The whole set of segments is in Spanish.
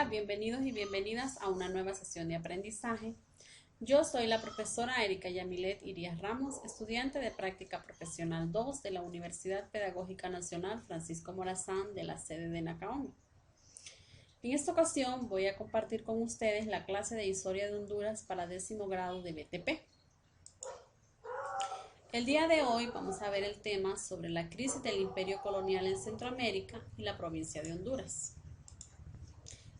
Hola, bienvenidos y bienvenidas a una nueva sesión de aprendizaje. Yo soy la profesora Erika Yamilet Irías Ramos, estudiante de Práctica Profesional 2 de la Universidad Pedagógica Nacional Francisco Morazán de la sede de Nacaome. En esta ocasión voy a compartir con ustedes la clase de Historia de Honduras para 10º grado de BTP. El día de hoy vamos a ver el tema sobre la crisis del imperio colonial en Centroamérica y la provincia de Honduras.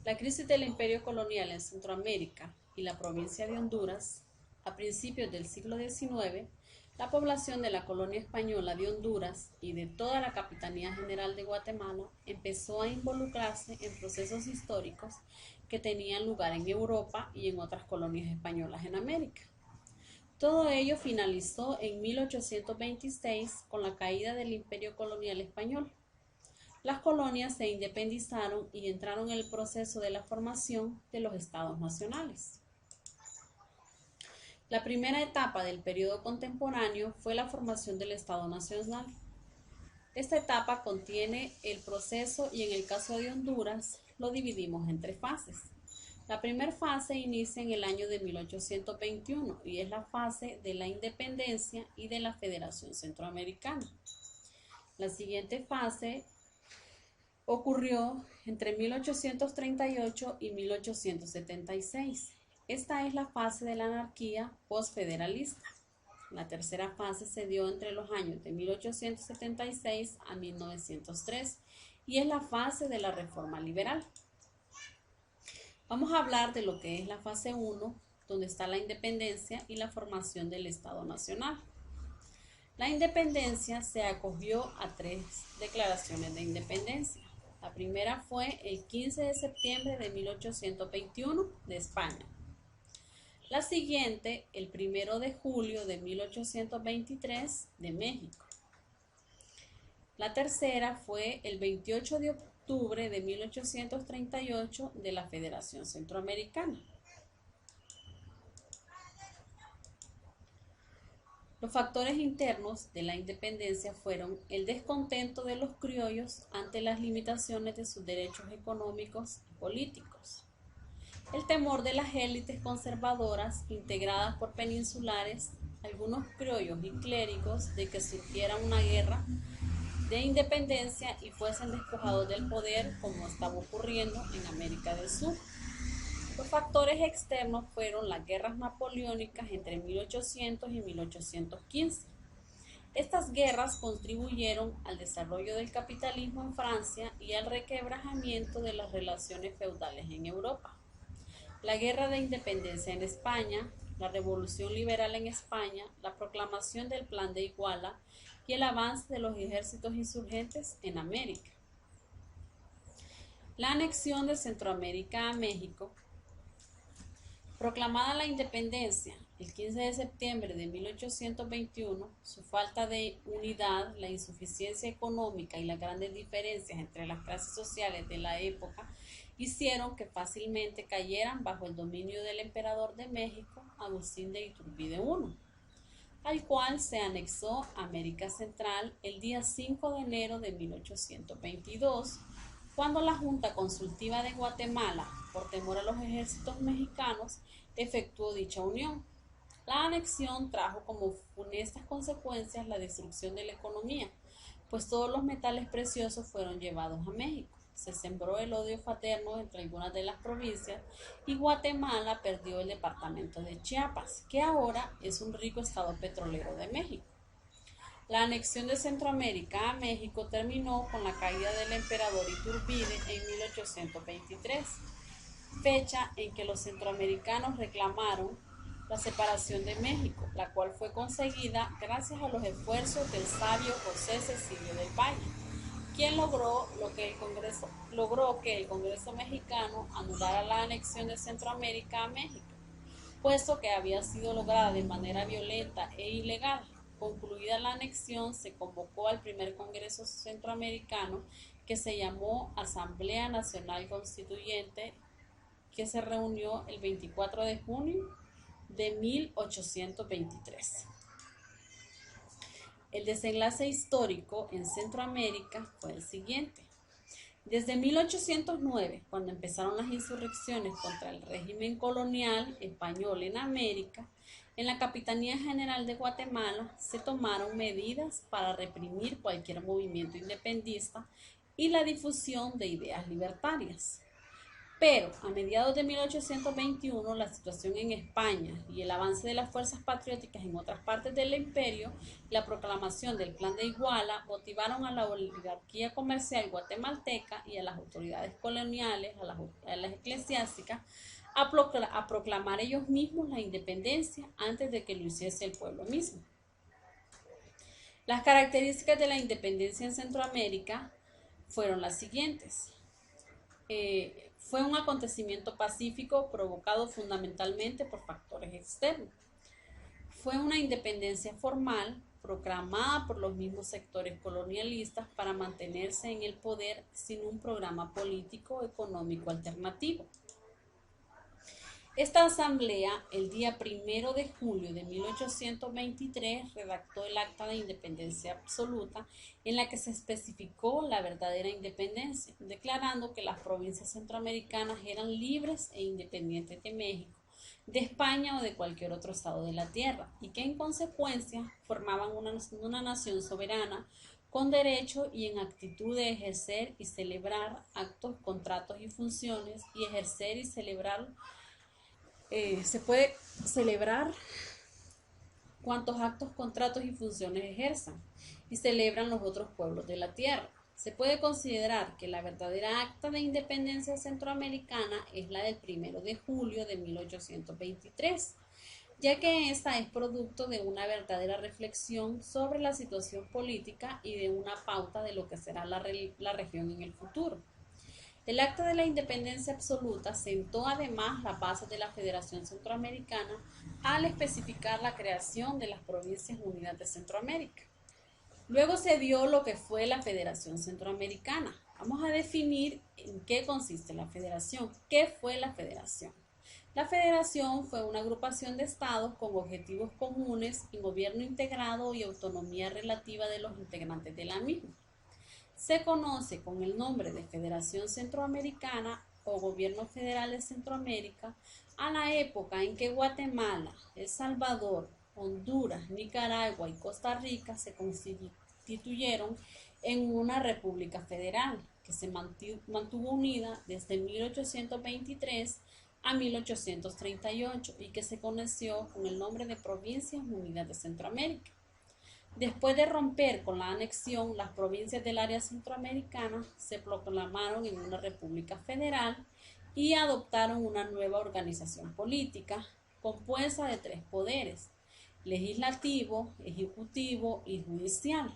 La crisis del imperio colonial en Centroamérica y la provincia de Honduras. A principios del siglo XIX, la población de la colonia española de Honduras y de toda la Capitanía General de Guatemala empezó a involucrarse en procesos históricos que tenían lugar en Europa y en otras colonias españolas en América. Todo ello finalizó en 1826 con la caída del imperio colonial español. Las colonias se independizaron y entraron en el proceso de la formación de los estados nacionales. La primera etapa del periodo contemporáneo fue la formación del Estado Nacional. Esta etapa contiene el proceso y en el caso de Honduras lo dividimos en 3 fases. La primera fase inicia en el año de 1821 y es la fase de la independencia y de la Federación Centroamericana. La siguiente fase ocurrió entre 1838 y 1876. Esta es la fase de la anarquía postfederalista. La tercera fase se dio entre los años de 1876 a 1903 y es la fase de la reforma liberal. Vamos a hablar de lo que es la fase 1, donde está la independencia y la formación del Estado Nacional. La independencia se acogió a 3 declaraciones de independencia. La primera fue el 15 de septiembre de 1821 de España. La siguiente, el 1 de julio de 1823 de México. La tercera fue el 28 de octubre de 1838 de la Federación Centroamericana. Los factores internos de la independencia fueron el descontento de los criollos ante las limitaciones de sus derechos económicos y políticos, el temor de las élites conservadoras integradas por peninsulares, algunos criollos y clérigos de que surgiera una guerra de independencia y fuesen despojados del poder como estaba ocurriendo en América del Sur. Los factores externos fueron las guerras napoleónicas entre 1800 y 1815. Estas guerras contribuyeron al desarrollo del capitalismo en Francia y al requebrajamiento de las relaciones feudales en Europa. La guerra de independencia en España, la revolución liberal en España, la proclamación del Plan de Iguala y el avance de los ejércitos insurgentes en América. La anexión de Centroamérica a México. Proclamada la independencia el 15 de septiembre de 1821, su falta de unidad, la insuficiencia económica y las grandes diferencias entre las clases sociales de la época hicieron que fácilmente cayeran bajo el dominio del emperador de México, Agustín de Iturbide I, al cual se anexó América Central el día 5 de enero de 1822, cuando la Junta Consultiva de Guatemala, por temor a los ejércitos mexicanos, efectuó dicha unión. La anexión trajo como funestas consecuencias la destrucción de la economía, pues todos los metales preciosos fueron llevados a México. Se sembró el odio fraterno entre algunas de las provincias y Guatemala perdió el departamento de Chiapas, que ahora es un rico estado petrolero de México. La anexión de Centroamérica a México terminó con la caída del emperador Iturbide en 1823, fecha en que los centroamericanos reclamaron la separación de México, la cual fue conseguida gracias a los esfuerzos del sabio José Cecilio del Valle, quien logró que el Congreso mexicano anulara la anexión de Centroamérica a México, puesto que había sido lograda de manera violenta e ilegal. Concluida la anexión, se convocó al primer Congreso Centroamericano, que se llamó Asamblea Nacional Constituyente, que se reunió el 24 de junio de 1823. El desenlace histórico en Centroamérica fue el siguiente. Desde 1809, cuando empezaron las insurrecciones contra el régimen colonial español en América, en la Capitanía General de Guatemala se tomaron medidas para reprimir cualquier movimiento independentista y la difusión de ideas libertarias. Pero a mediados de 1821 la situación en España y el avance de las fuerzas patrióticas en otras partes del imperio, la proclamación del Plan de Iguala motivaron a la oligarquía comercial guatemalteca y a las autoridades coloniales, a las eclesiásticas, a proclamar ellos mismos la independencia antes de que lo hiciese el pueblo mismo. Las características de la independencia en Centroamérica fueron las siguientes. Fue un acontecimiento pacífico provocado fundamentalmente por factores externos. Fue una independencia formal proclamada por los mismos sectores colonialistas para mantenerse en el poder sin un programa político económico alternativo. Esta asamblea, el día 1 de julio de 1823, redactó el Acta de Independencia Absoluta, en la que se especificó la verdadera independencia, declarando que las provincias centroamericanas eran libres e independientes de México, de España o de cualquier otro estado de la tierra, y que en consecuencia formaban una nación soberana con derecho y en actitud de ejercer y celebrar actos, contratos y funciones, y ejercer y celebrar se puede celebrar cuantos actos, contratos y funciones ejerzan y celebran los otros pueblos de la tierra. Se puede considerar que la verdadera acta de independencia centroamericana es la del 1 de julio de 1823, ya que esta es producto de una verdadera reflexión sobre la situación política y de una pauta de lo que será la región en el futuro. El Acta de la Independencia Absoluta sentó además las bases de la Federación Centroamericana al especificar la creación de las Provincias Unidas de Centroamérica. Luego se dio lo que fue la Federación Centroamericana. Vamos a definir en qué consiste la federación. ¿Qué fue la federación? La federación fue una agrupación de estados con objetivos comunes y gobierno integrado y autonomía relativa de los integrantes de la misma. Se conoce con el nombre de Federación Centroamericana o Gobierno Federal de Centroamérica a la época en que Guatemala, El Salvador, Honduras, Nicaragua y Costa Rica se constituyeron en una república federal que se mantuvo unida desde 1823 a 1838 y que se conoció con el nombre de Provincias Unidas de Centroamérica. Después de romper con la anexión, las provincias del área centroamericana se proclamaron en una república federal y adoptaron una nueva organización política compuesta de 3 poderes: legislativo, ejecutivo y judicial.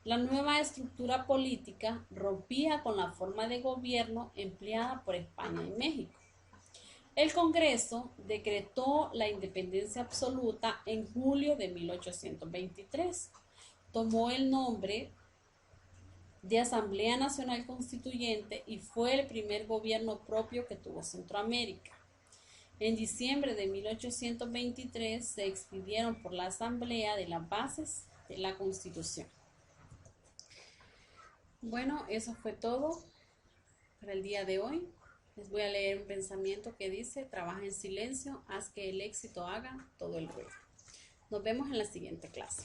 La nueva estructura política rompía con la forma de gobierno empleada por España y México. El Congreso decretó la independencia absoluta en julio de 1823. Tomó el nombre de Asamblea Nacional Constituyente y fue el primer gobierno propio que tuvo Centroamérica. En diciembre de 1823 se expidieron por la Asamblea de las bases de la Constitución. Bueno, eso fue todo para el día de hoy. Les voy a leer un pensamiento que dice: trabaja en silencio, haz que el éxito haga todo el ruido. Nos vemos en la siguiente clase.